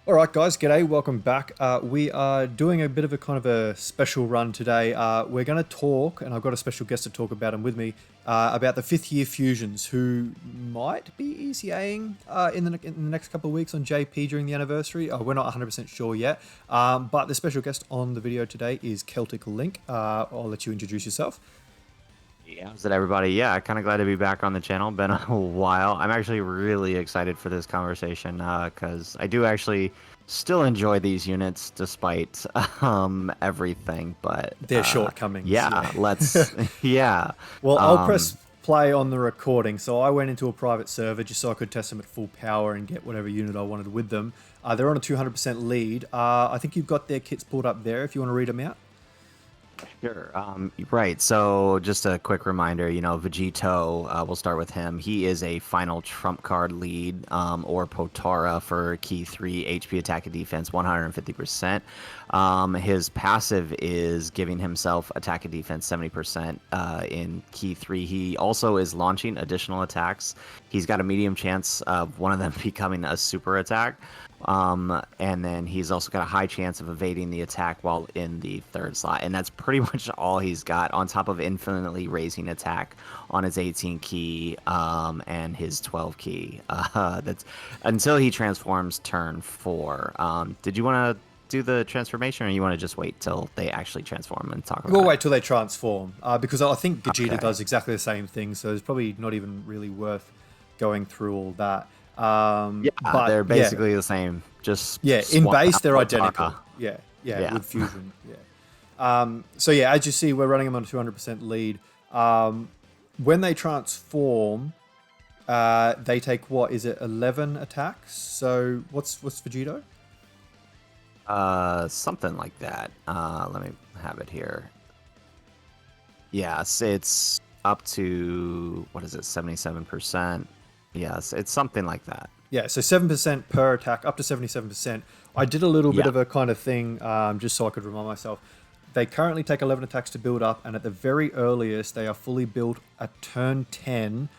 All right, guys, g'day, welcome back. We are doing a bit of a kind of a special run today. We're going to talk, and I've got a special guest to talk about him with me, about the fifth year fusions who might be EZAing in the next couple of weeks on JP during the anniversary. We're not 100% sure yet, but the special guest on the video today is Celtic Link. I'll let you introduce yourself. Yeah, how's it, everybody? Yeah, kind of glad to be back on the channel. Been a while. I'm actually really excited for this conversation because I do actually still enjoy these units despite everything. But Their shortcomings, yeah, let's yeah. Well, I'll Um, press play on the recording. So I went into a private server just so I could test them at full power and get whatever unit I wanted with them. They're on a 200% lead. I think you've got their kits pulled up there if you want to read them out. Sure. Right. So just a quick reminder, Vegito, we'll start with him. He is a final trump card lead, or Potara for key 3 HP attack and defense, 150%. His passive is giving himself attack and defense 70% in key 3. He also is launching additional attacks. He's got a medium chance of one of them becoming a super attack. And then he's also got a high chance of evading the attack while in the third slot. And that's pretty much all he's got, on top of infinitely raising attack on his 18 key and his 12 key. That's until he transforms turn 4. Did you want to do the transformation, or you want to just wait till they actually transform and talk about We'll it? wait till they transform because I think Gogeta Okay. does exactly the same thing. So it's probably not even really worth going through all that. Yeah, But they're yeah, basically the same. Just yeah, in swap base out they're Potara. identical. Yeah, Yeah. with fusion. Yeah. So yeah, as you see, we're running them on a 200% lead. When they transform, they take what is it? 11 attacks. So what's Vegito? Something like that. Let me have it here. Yes, it's up to, what is it, 77%? Yes, it's something like that. Yeah, so 7% per attack, up to 77%. I did a little bit Yeah. of a kind of thing just so I could remind myself. They currently take 11 attacks to build up, and at the very earliest, they are fully built at turn 10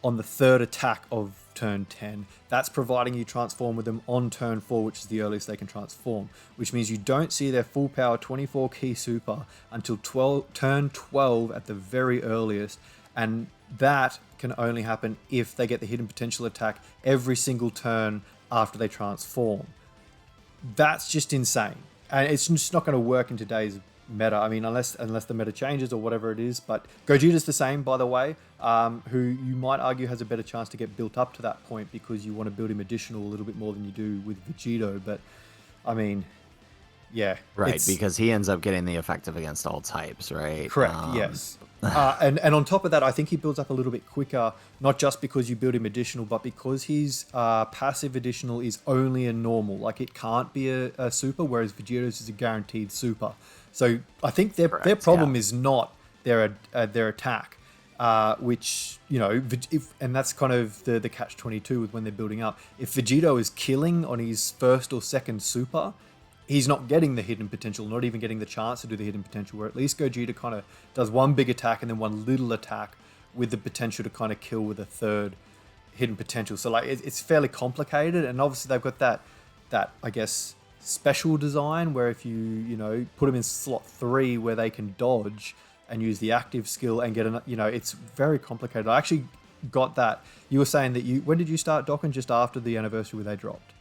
on the third attack of turn 10. That's providing you transform with them on turn 4, which is the earliest they can transform, which means you don't see their full power 24 key super until turn 12 at the very earliest, and that can only happen if they get the hidden potential attack every single turn after they transform. That's just insane, and it's just not going to work in today's meta. I mean, unless the meta changes or whatever it is. But Gogeta's the same, by the way, who you might argue has a better chance to get built up to that point because you want to build him additional a little bit more than you do with Vegito. But I mean, yeah, Right, because he ends up getting the effective against all types, right? correct. Yes. And on top of that, I think he builds up a little bit quicker, not just because you build him additional, but because his passive additional is only a normal. Like, it can't be a super, whereas Vegeto's is a guaranteed super. So I think their problem is not their attack, which, and that's kind of the catch-22 with when they're building up. If Vegito is killing on his first or second super, he's not getting the hidden potential, not even getting the chance to do the hidden potential, where at least Gogeta kind of does one big attack and then one little attack with the potential to kind of kill with a third hidden potential. So like it's fairly complicated, and obviously they've got that I guess special design where if you put them in slot 3 where they can dodge and use the active skill and get it's very complicated. I actually got that. You were saying that when did you start Dokkan? Just after the anniversary where they dropped?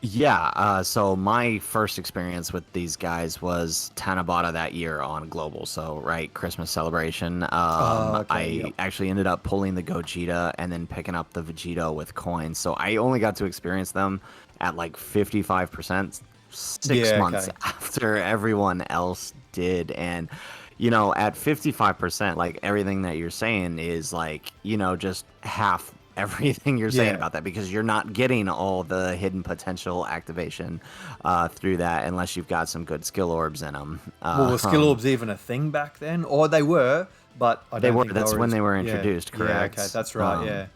Yeah, so my first experience with these guys was Tanabata that year on Global. So, right, Christmas celebration. I actually ended up pulling the Gogeta and then picking up the Vegito with coins. So I only got to experience them at like 55%, 6 months after everyone else did. And, at 55%, like everything that you're saying is like, just half everything you're saying about that, because you're not getting all the hidden potential activation through that unless you've got some good skill orbs in them. Well, were skill orbs even a thing back then? Or they were, but I don't think That's when they were yeah, introduced, correct? Yeah, okay, that's right,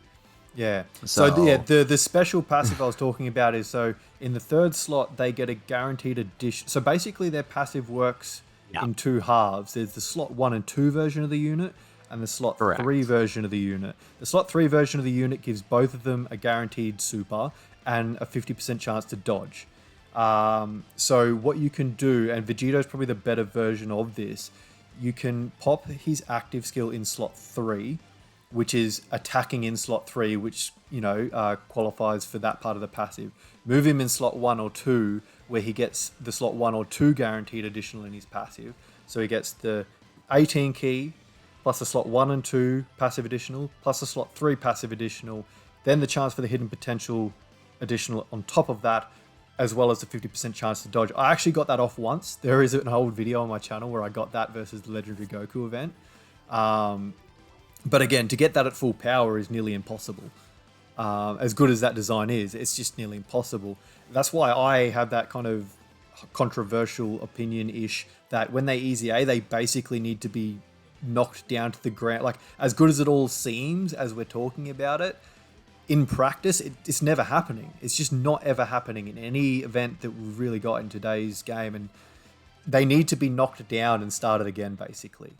yeah. So yeah, the special passive I was talking about is, so in the third slot, they get a guaranteed addition. So basically their passive works in two halves. There's the slot 1 and 2 version of the unit, and the slot 3 version of the unit. The slot 3 version of the unit gives both of them a guaranteed super and a 50% chance to dodge. So what you can do, and Vegeto's probably the better version of this, you can pop his active skill in slot 3, which is attacking in slot 3, which, qualifies for that part of the passive. Move him in slot 1 or 2, where he gets the slot 1 or 2 guaranteed additional in his passive. So he gets the 18 key, plus the slot 1 and 2 passive additional, plus the slot 3 passive additional, then the chance for the hidden potential additional on top of that, as well as the 50% chance to dodge. I actually got that off once. There is an old video on my channel where I got that versus the Legendary Goku event. But again, to get that at full power is nearly impossible. As good as that design is, it's just nearly impossible. That's why I have that kind of controversial opinion-ish that when they EZA, they basically need to be knocked down to the ground. Like, as good as it all seems as we're talking about it, in practice, it's never happening. It's just not ever happening in any event that we've really got in today's game. And they need to be knocked down and started again, basically.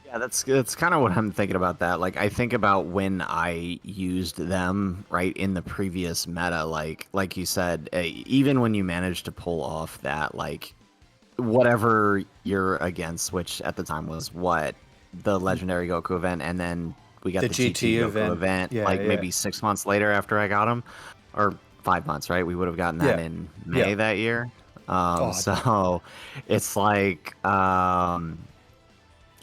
Yeah, that's kind of what I'm thinking about that. Like, I think about when I used them, right, in the previous meta, like you said, even when you managed to pull off that, like, whatever you're against, which at the time was the Legendary Goku event, and then we got the GT Goku event, maybe 6 months later after I got him, or 5 months, right? We would have gotten that in May that year. So it's like,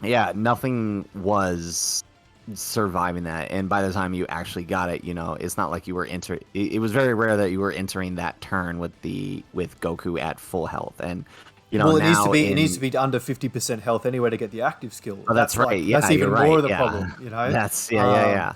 nothing was surviving that. And by the time you actually got it, it's not like you were it was very rare that you were entering that turn with Goku at full health. And well, it needs to be under 50% health anyway to get the active skill. Oh, that's right. That's even more of the problem. That's yeah.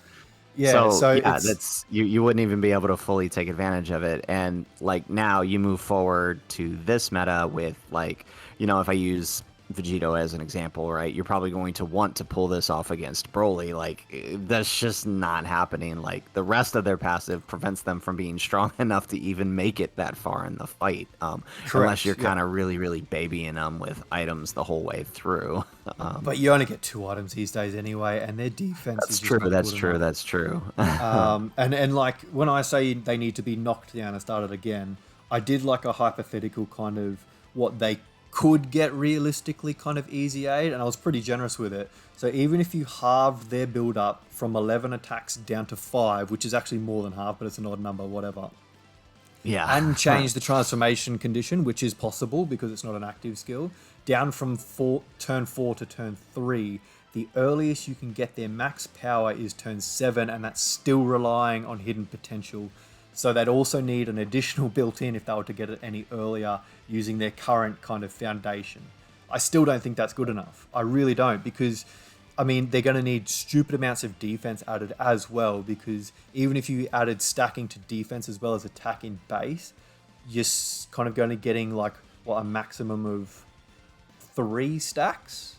So that's you wouldn't even be able to fully take advantage of it. And like now you move forward to this meta with if I use Vegito as an example, right? You're probably going to want to pull this off against Broly. Like, that's just not happening. Like, the rest of their passive prevents them from being strong enough to even make it that far in the fight. Unless you're kind of really, really babying them with items the whole way through. But you only get 2 items these days anyway, and their defense is true. That's true. And like, when I say they need to be knocked down and started again, I did like a hypothetical kind of what they could get realistically kind of EZA'd, and I was pretty generous with it. So even if you halved their build up from 11 attacks down to 5, which is actually more than half, but it's an odd number, whatever. Yeah. And change the transformation condition, which is possible because it's not an active skill, down from turn 4 to turn 3, the earliest you can get their max power is turn 7, and that's still relying on hidden potential. So they'd also need an additional built-in if they were to get it any earlier using their current kind of foundation. I still don't think that's good enough. I really don't, because, I mean, they're going to need stupid amounts of defense added as well, because even if you added stacking to defense as well as attack in base, you're kind of going to getting like, a maximum of 3 stacks?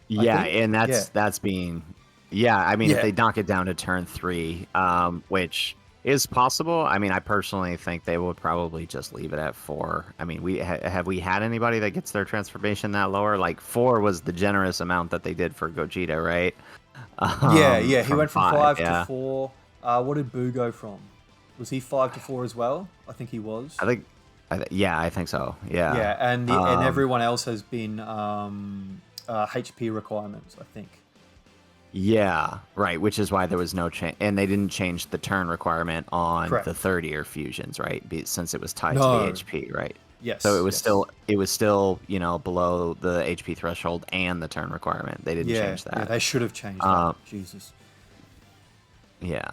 Yeah, and that's being... Yeah, I mean, if they knock it down to turn 3, which... is possible. I mean, I personally think they would probably just leave it at 4. I mean, have we had anybody that gets their transformation that lower? Like 4 was the generous amount that they did for Gogeta, right? He went from 5 to 4. What did Boo go from? Was he 5 to 4 as well? I think he was. I think so. Yeah. Yeah, and everyone else has been HP requirements, I think. Yeah, right, which is why there was no change, and they didn't change the turn requirement on the third-year fusions, right? Since it was tied to the HP, right? Yes. So it was still below the HP threshold and the turn requirement. They didn't change that. Yeah, they should have changed that. Jesus. Yeah.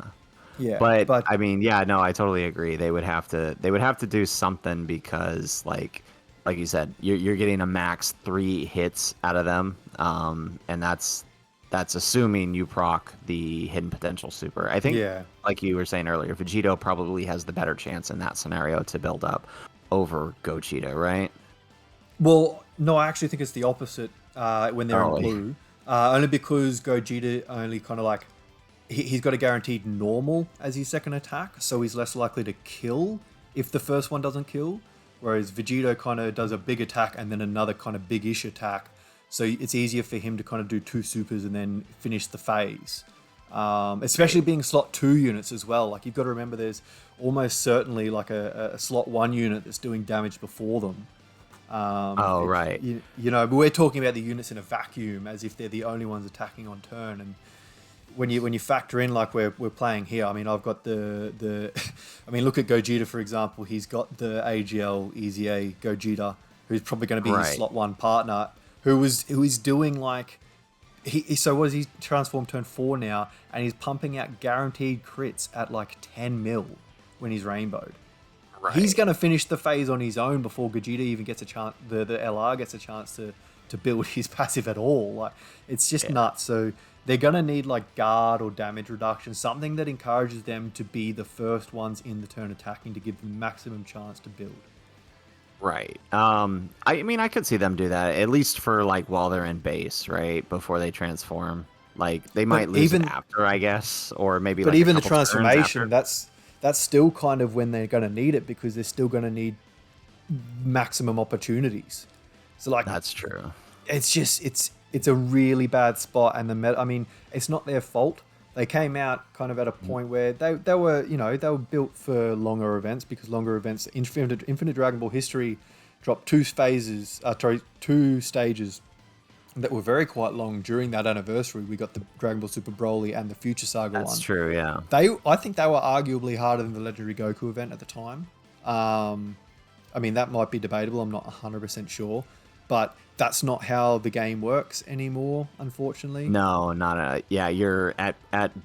Yeah. But I mean, no, I totally agree. They would have to do something, because like you said, you're getting a max 3 hits out of them, and that's assuming you proc the hidden potential super. I think, like you were saying earlier, Vegito probably has the better chance in that scenario to build up over Gogeta, right? Well, no, I actually think it's the opposite when they're in blue. Only because Gogeta only kind of like... He's got a guaranteed normal as his second attack, so he's less likely to kill if the first one doesn't kill. Whereas Vegito kind of does a big attack and then another kind of big-ish attack. So it's easier for him to kind of do 2 supers and then finish the phase. especially being slot 2 units as well. Like you've got to remember, there's almost certainly like a slot 1 unit that's doing damage before them. Oh, right. You know, but we're talking about the units in a vacuum as if they're the only ones attacking on turn. And when you factor in like we're playing here, I mean, I've got the I mean, look at Gogeta, for example. He's got the AGL EZA Gogeta, who's probably going to be his slot 1 partner, who is doing like so what is he transformed turn 4 now, and he's pumping out guaranteed crits at like 10 mil when he's rainbowed. Right. He's going to finish the phase on his own before Gogeta even gets a chance. The LR gets a chance to build his passive at all. Like it's just nuts. So they're going to need like guard or damage reduction, something that encourages them to be the first ones in the turn attacking to give them maximum chance to build. Right. I mean, I could see them do that, at least for like while they're in base, right? Before they transform. Like they might lose it after, I guess, or maybe. But like even the transformation, that's still kind of when they're going to need it, because they're still going to need maximum opportunities. So like that's true. It's just it's a really bad spot, and I mean, it's not their fault. They came out kind of at a point where they were, you know, they were built for longer events, because longer events, Infinite Dragon Ball history dropped 2 stages that were very quite long during that anniversary. We got the Dragon Ball Super Broly and the Future Saga one. That's true, yeah. I think they were arguably harder than the Legendary Goku event at the time. I mean, that might be debatable. I'm not 100% sure. But that's not how the game works anymore, unfortunately. No, yeah, you're at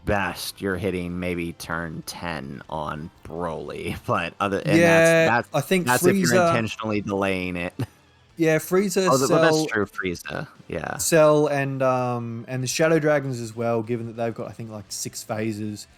best you're hitting maybe turn 10 on Broly, but that's I think that's Frieza, if you're intentionally delaying it. Yeah, Frieza, Cell, that's true. Frieza, yeah. Cell and the Shadow Dragons as well. Given that they've got, I think, like 6 phases.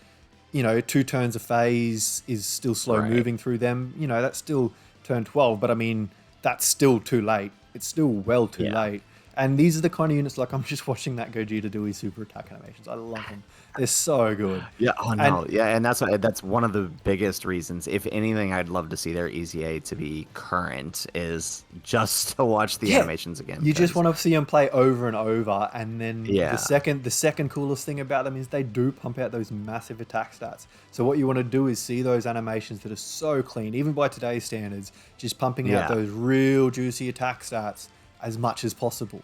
You know, 2 turns a phase is still slow moving through them. You know, that's still turn 12, but I mean, that's still too late. It's still well too late. And these are the kind of units, like I'm just watching that Gogeta do his super attack animations. I love them. They're so good. Yeah, and that's one of the biggest reasons. If anything, I'd love to see their EZA to be current, is just to watch the animations again. You just want to see them play over and over, and then the second coolest thing about them is they do pump out those massive attack stats. So what you want to do is see those animations that are so clean, even by today's standards, just pumping out those real juicy attack stats as much as possible.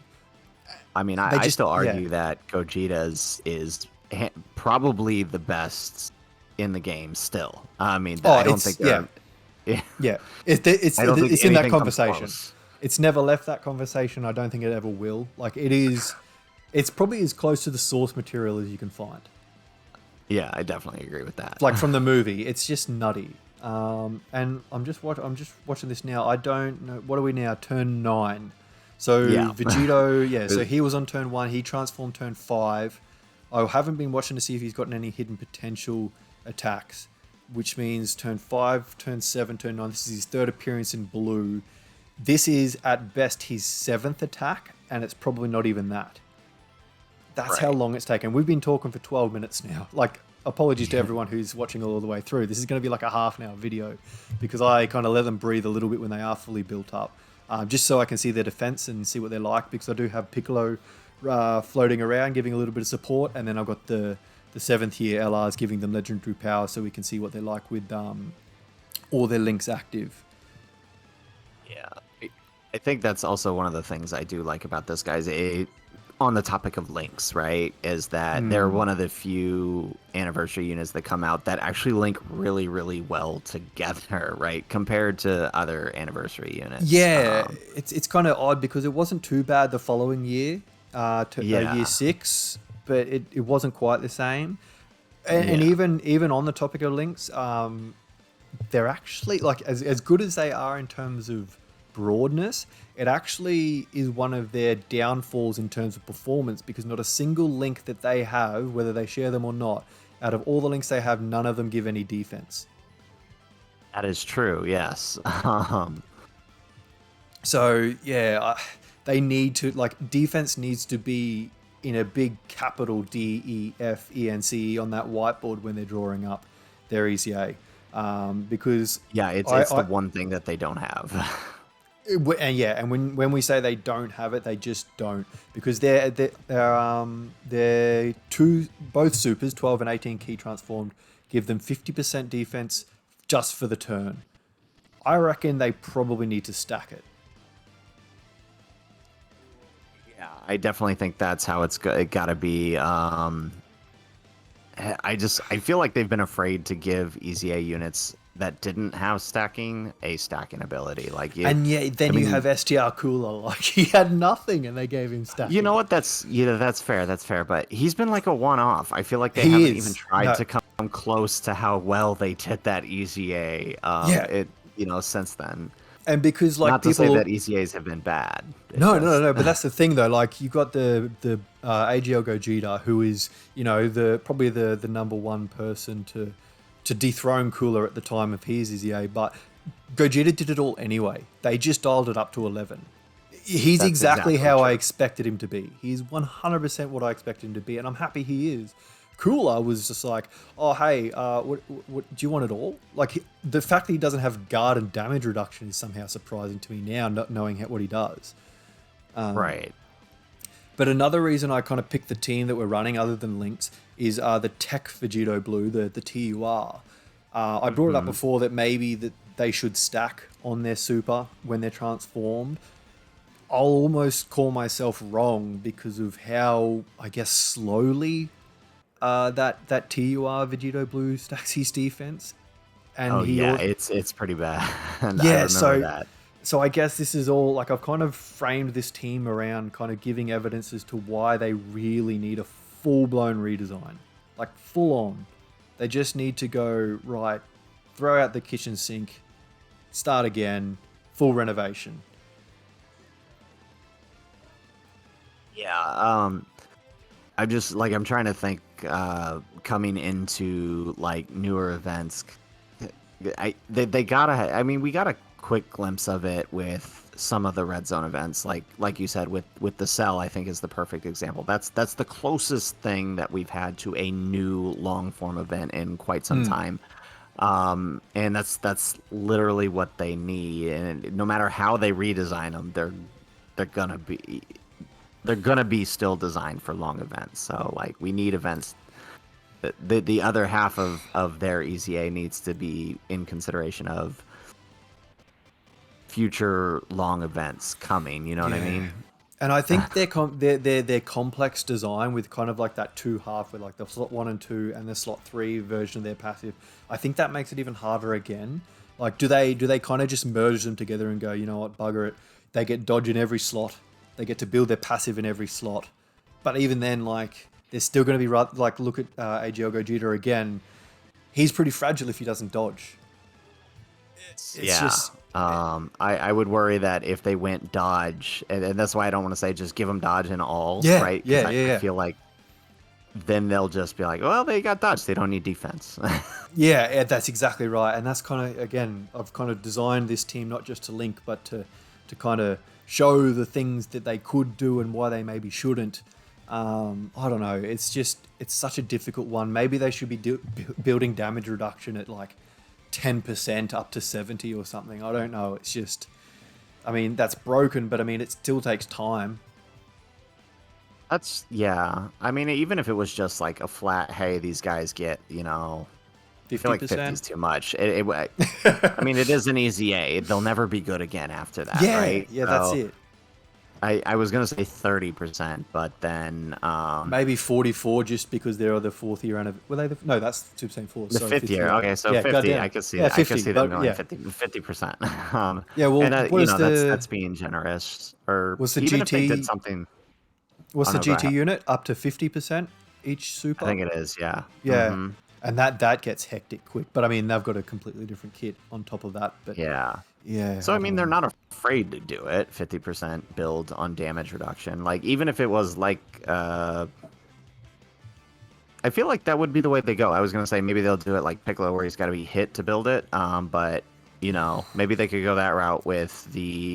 I mean, I still argue that Gogeta's is probably the best in the game still. I mean, I don't think it's in that conversation. It's never left that conversation. I don't think it ever will. Like it's probably as close to the source material as you can find. Yeah, I definitely agree with that. Like from the movie, it's just nutty. And I'm just watching this now. I don't know, what are we now? Turn 9. So Vegito, so he was on turn 1. He transformed turn 5. I haven't been watching to see if he's gotten any hidden potential attacks, which means turn 5, turn 7, turn 9. This is his 3rd appearance in blue. This is at best his 7th attack, and it's probably not even that. That's how long it's taken. We've been talking for 12 minutes now. Like, apologies to everyone who's watching all the way through. This is going to be like a half an hour video, because I kind of let them breathe a little bit when they are fully built up. Just so I can see their defense and see what they're like, because I do have Piccolo floating around giving a little bit of support, and then I've got the 7th year LRs giving them legendary power, so we can see what they're like with all their links active. Yeah, I think that's also one of the things I do like about this guys. On the topic of links, right, is that they're one of the few anniversary units that come out that actually link really, really well together, right, compared to other anniversary units. Yeah, it's kind of odd, because it wasn't too bad the following year, year 6, but it wasn't quite the same. And even on the topic of links, they're actually, like, as good as they are in terms of broadness, it actually is one of their downfalls in terms of performance, because not a single link that they have, whether they share them or not, out of all the links they have, none of them give any defense. That is true, yes. So yeah, they need to, like, defense needs to be in a big capital DEFENCE on that whiteboard when they're drawing up their ECA, because it's the one thing that they don't have. And yeah, and when we say they don't have it, they just don't, because they're both supers, 12 and 18 key transformed, give them 50% defense just for the turn. I reckon they probably need to stack it. Yeah, I definitely think that's how it got to be. I feel like they've been afraid to give EZA units that didn't have stacking a stacking ability. And yeah, then you have STR Cooler, like he had nothing, and they gave him stacking. You know what? That's fair. That's fair. But he's been like a one-off. I feel like they haven't even tried to come close to how well they did that EZA. Since then. And because like not to say that EZAs have been bad. No. But that's the thing though. Like you got the AGL Gogeta, who is probably the number one person to dethrone Cooler at the time of his EZA. But Gogeta did it all anyway. They just dialed it up to 11. He's exactly how I expected him to be. He's 100% what I expected him to be, and I'm happy he is. Cooler was just like, oh hey, what do you want it all? Like the fact that he doesn't have guard and damage reduction is somehow surprising to me now, not knowing what he does. Right. But another reason I kind of picked the team that we're running, other than Lynx, is the Tech Vegito Blue, the TUR. I brought it up before that maybe that they should stack on their super when they're transformed. I'll almost call myself wrong because of how, I guess, slowly that TUR Vegito Blue stacks his defense. And it's pretty bad. Yeah, so I guess this is all, like, I've kind of framed this team around kind of giving evidence as to why they really need a full-blown redesign. Like, full on. They just need to go, right, throw out the kitchen sink, start again, full renovation. Yeah, I'm trying to think, coming into, like, newer events, we got a quick glimpse of it with some of the red zone events, like you said, with the Cell, I think is the perfect example. That's the closest thing that we've had to a new long form event in quite some time. And that's literally what they need. And no matter how they redesign them, they're gonna be still designed for long events. So like we need events. The other half of their EZA needs to be in consideration of future long events coming. You know what I mean? And I think their complex design with kind of like that two half with like the slot 1 and 2 and the slot 3 version of their passive, I think that makes it even harder again. Like, do they kind of just merge them together and go, you know what, bugger it? They get dodge in every slot. They get to build their passive in every slot. But even then, like, they're still going to be like, look at AGL Gogeta again. He's pretty fragile if he doesn't dodge. It's just... I would worry that if they went dodge, and that's why I don't want to say just give them dodge in all, right? I feel like then they'll just be like, well, they got dodge. They don't need defense. yeah, that's exactly right. And that's kind of, again, I've kind of designed this team not just to link, but to kind of show the things that they could do and why they maybe shouldn't. I don't know. It's such a difficult one. Maybe they should be building damage reduction at like 10% up to 70 or something. I don't know. It's just, I mean, that's broken, but I mean, it still takes time. Yeah. I mean, even if it was just like a flat, hey, these guys get, 50%? I feel like 50 is too much. I mean, it is an EZA. They'll never be good again after that, right? Yeah, that's it. I was going to say 30%, but then... maybe 44 just because they're the 4th year anniversary. Were they no, that's 2%. The 5th year. Okay, so 50. I could see that. 50, I could see them going 50%. Yeah, well, that's being generous. Or was the even GT, if they did something... What's the GT unit? Up to 50% each super? I think it is, yeah. Yeah. Mm-hmm. And that gets hectic quick. But I mean, they've got a completely different kit on top of that. But yeah. Yeah. So I mean, they're not afraid to do it. 50% build on damage reduction. Like even if it was like, I feel like that would be the way they go. I was gonna say maybe they'll do it like Piccolo, where he's got to be hit to build it. But maybe they could go that route with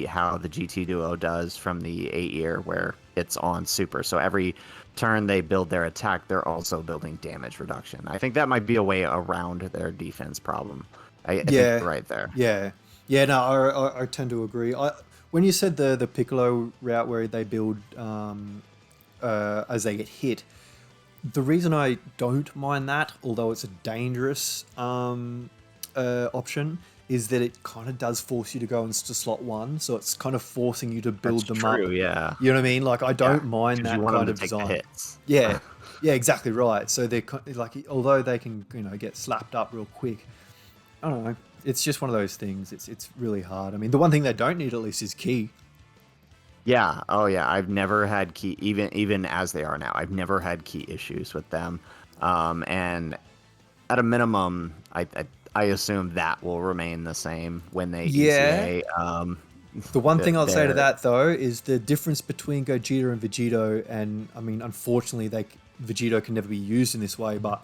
how the GT Duo does from the 8-year, where it's on super. So every turn they build their attack, they're also building damage reduction. I think that might be a way around their defense problem. I think you're right there. Yeah. Yeah, no, I tend to agree. when you said the Piccolo route where they build as they get hit, the reason I don't mind that, although it's a dangerous option, is that it kind of does force you to go into slot 1, so it's kind of forcing you to build them up. Yeah. You know what I mean? Like, I don't mind that kind of design. Hits. Yeah, yeah, exactly right. So they're like, although they can, you know, get slapped up real quick, I don't know. It's just one of those things. It's really hard. I mean, the one thing they don't need at least is key. Yeah. Oh yeah. I've never had key, even as they are now. I've never had key issues with them. And at a minimum, I assume that will remain the same when they EZA. The one thing I'll say to that though is the difference between Gogeta and Vegito, and I mean, unfortunately, Vegito can never be used in this way, but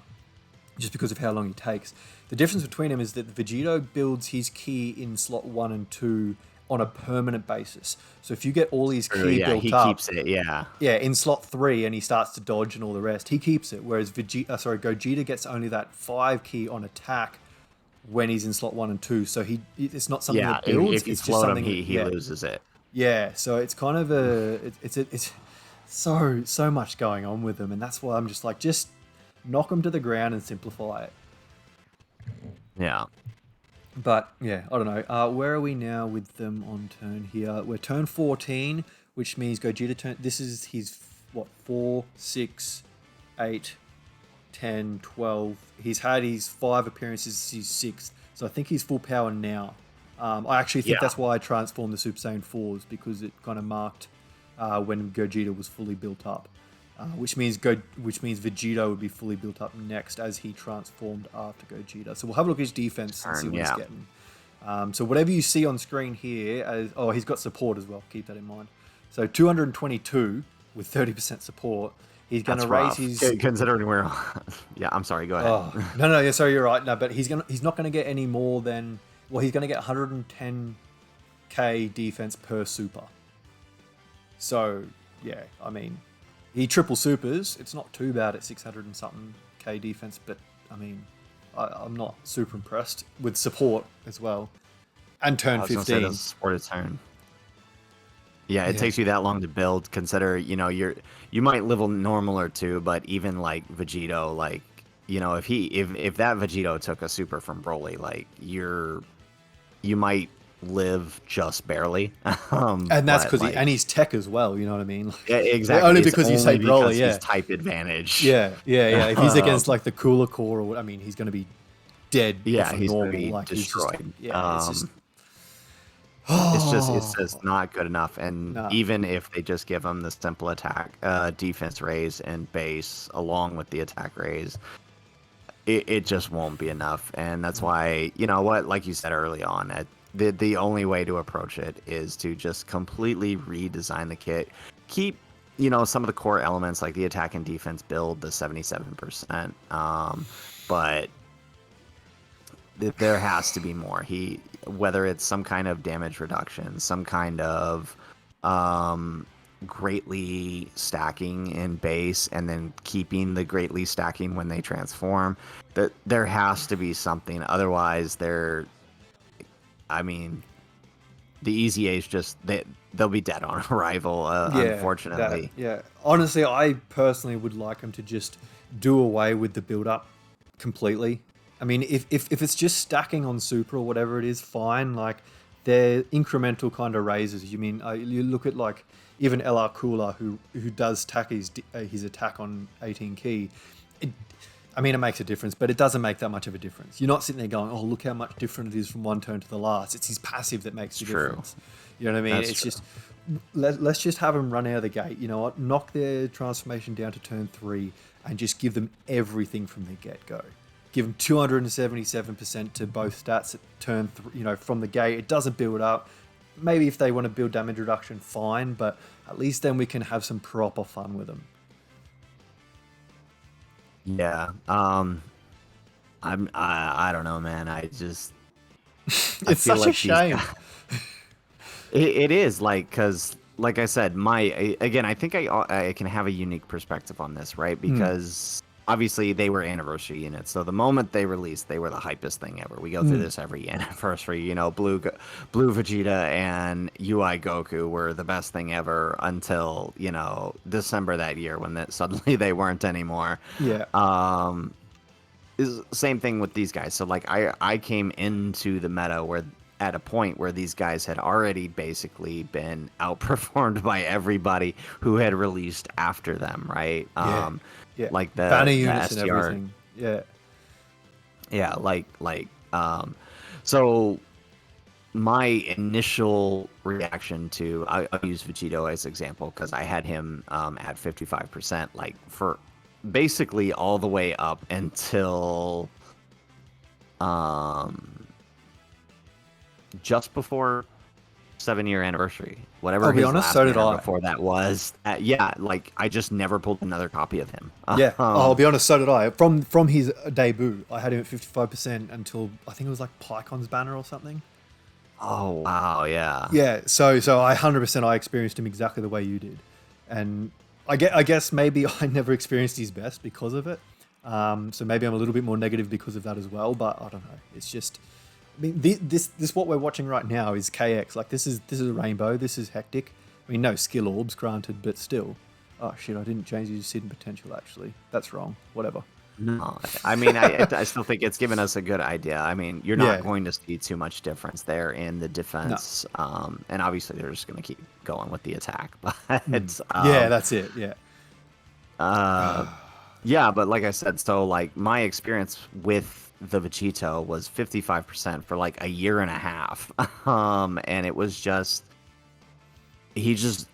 just because of how long he takes. The difference between them is that Vegito builds his key in slot 1 and 2 on a permanent basis. So if you get all his key built he up, keeps it, yeah, in slot 3 and he starts to dodge and all the rest, he keeps it. Whereas Gogeta gets only that 5 key on attack when he's in slot 1 and 2. So it's not something that builds. If you it's float just something him, he loses it. Yeah, so it's kind of it's so much going on with them, and that's why I'm just like, just knock them to the ground and simplify it. Yeah. But yeah, I don't know. Where are we now with them on turn here? We're turn 14, which means Gogeta turn. This is his 4, 6, 8, 10, 12. He's had his 5 appearances. He's 6th, so I think he's full power now. I actually think that's why I transformed the Super Saiyan 4s, because it kind of marked when Gogeta was fully built up. Which means Vegito would be fully built up next as he transformed after Gogeta. So we'll have a look at his defense and see what he's getting. So whatever you see on screen here, he's got support as well. Keep that in mind. So 222 with 30% support. He's going to raise his. Considering we're. Yeah, I'm sorry. Go ahead. Oh, no, yeah, sorry, you're right. No, but he's not going to get any more than. Well, he's going to get 110k defense per super. So yeah, I mean. He triple supers. It's not too bad at 600 and something k defense, but I mean, I'm not super impressed with support as well. And turn 15. Support a turn. Yeah, it takes you that long to build. Consider, you might level normal or 2, but even like Vegito, like, if that Vegito took a super from Broly, like you might live just barely, and that's because and he's tech as well. You know what I mean? Like, yeah, exactly. Only because you say Broly, his type advantage. Yeah. If he's against like the cooler core, or I mean, he's going to be dead. Yeah, he's normal. Going to be like, destroyed. It's just not good enough. And even if they just give him the simple attack, defense raise and base along with the attack raise, it just won't be enough. And that's why, like you said early on, the only way to approach it is to just completely redesign the kit. Keep, some of the core elements like the attack and defense build, the 77%. But there has to be more. Whether it's some kind of damage reduction, some kind of greatly stacking in base, and then keeping the greatly stacking when they transform. That there has to be something. Otherwise, the EZAs just they'll be dead on arrival. Unfortunately. Honestly, I personally would like them to just do away with the build up completely. I mean, if it's just stacking on super or whatever it is, fine. Like, they're incremental kind of raises. You mean you look at like even LR Cooler who does tack his attack on 18 key. It makes a difference, but it doesn't make that much of a difference. You're not sitting there going, "Oh, look how much different it is from one turn to the last." It's his passive that makes the difference. You know what I mean? It's just let's just have them run out of the gate. You know what? Knock their transformation down to turn 3 and just give them everything from the get-go. Give them 277% to both stats at turn 3. From the gate, it doesn't build up. Maybe if they want to build damage reduction, fine, but at least then we can have some proper fun with them. Yeah. I don't know, man. It's such a shame. It is, because like I said, I think I can have a unique perspective on this, right? Because obviously they were anniversary units. So the moment they released, they were the hypest thing ever. We go through this every anniversary. You know, Blue Vegeta and UI Goku were the best thing ever until, you know, December that year when suddenly they weren't anymore. Yeah. Is same thing with these guys. So like I came into the meta where at a point where these guys had already basically been outperformed by everybody who had released after them, right? Yeah. Yeah. Like banner the units and STR, everything. Yeah. yeah, so my initial reaction to I'll use Vegito as example because I had him at 55%, like for basically all the way up until just before 7-year anniversary, whatever I'll be his honest, last so did banner I. before that was. Yeah, like I just never pulled another copy of him. Yeah, I'll be honest, so did I. From his debut, I had him at 55% until I think it was like PyCon's banner or something. Oh wow, yeah. Yeah, so I 100% I experienced him exactly the way you did, and I guess maybe I never experienced his best because of it. So maybe I'm a little bit more negative because of that as well. But I don't know. It's just, I mean, this what we're watching right now is KX. Like this is a rainbow. This is hectic. I mean, no skill orbs granted, but still. Oh shit! I didn't change his hidden potential. Actually, that's wrong. Whatever. No, I mean, I still think it's given us a good idea. I mean, you're not going to see too much difference there in the defense, and obviously they're just going to keep going with the attack. But yeah, that's it. Yeah. Yeah, but like I said, so like my experience with the Vegito was 55% for like a year and a half, and it was just he just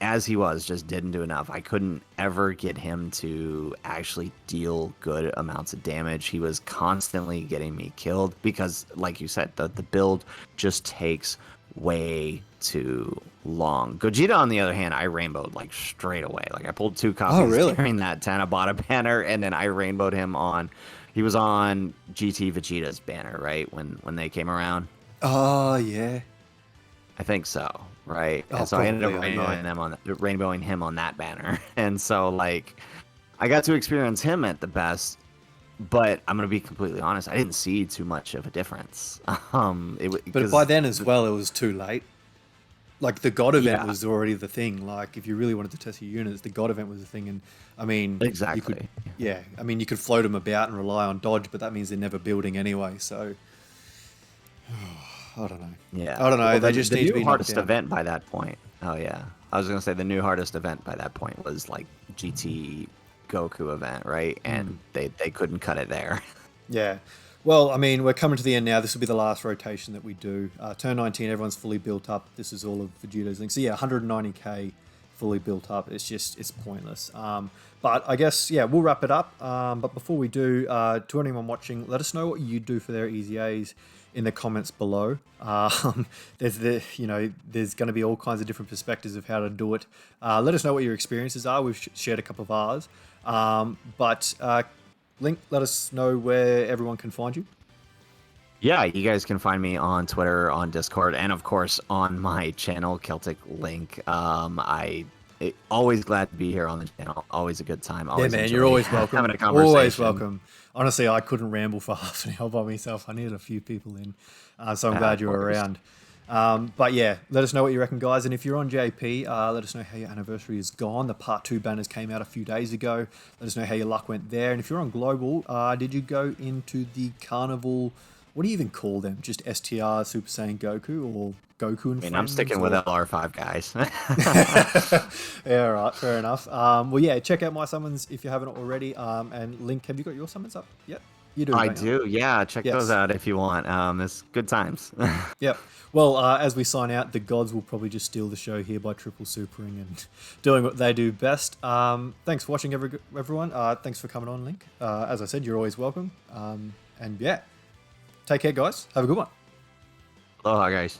as he was just didn't do enough. I couldn't ever get him to actually deal good amounts of damage. He was constantly getting me killed because, like you said, the build just takes way too long. Gogeta, on the other hand, I rainbowed like straight away. Like I pulled 2 copies during that Tanabata banner, and then I rainbowed him on. He was on GT Vegeta's banner, right? When they came around. Oh yeah. I think so, right? Oh, and so I ended up probably, rainbowing him on that banner, and so like I got to experience him at the best. But I'm gonna be completely honest, I didn't see too much of a difference. But by then as well, it was too late. Like the God event was already the thing. Like if you really wanted to test your units, the God event was the thing. And I mean, exactly. You could float them about and rely on dodge, but that means they're never building anyway. So I don't know. Yeah, I don't know. Well, they just need to be hardest event by that point. Oh yeah, I was gonna say the new hardest event by that point was like GT Goku event, right? And they couldn't cut it there. Yeah. Well, I mean, we're coming to the end now. This will be the last rotation that we do. Turn 19, everyone's fully built up. This is all of Vegeto's links. So yeah, 190k fully built up. It's pointless. But I guess, yeah, we'll wrap it up. But before we do, to anyone watching, let us know what you do for their EZAs in the comments below. There's going to be all kinds of different perspectives of how to do it. Let us know what your experiences are. We've shared a couple of ours. Link, let us know where everyone can find you. Yeah, you guys can find me on Twitter, on Discord, and of course on my channel, Celtic Link. Always glad to be here on the channel. Always a good time. Always you're always welcome. Having a conversation. Always welcome. Honestly, I couldn't ramble for half an hour by myself. I needed a few people in, so I'm glad you were around. But yeah, let us know what you reckon, guys. And if you're on JP, let us know how your anniversary is gone. The Part 2 banners came out a few days ago. Let us know how your luck went there. And if you're on Global, did you go into the Carnival? What do you even call them? Just STR Super Saiyan Goku or Goku and friends? I'm sticking with LR5 guys. Yeah, all right, fair enough. Well, yeah, check out my summons if you haven't already. And Link, have you got your summons up? Yep. You do. I do. Yeah, check those out if you want. It's good times. Yep. Well, as we sign out, the gods will probably just steal the show here by triple supering and doing what they do best. Thanks for watching, everyone. Thanks for coming on, Link. As I said, you're always welcome. And yeah, take care, guys. Have a good one. Aloha, guys.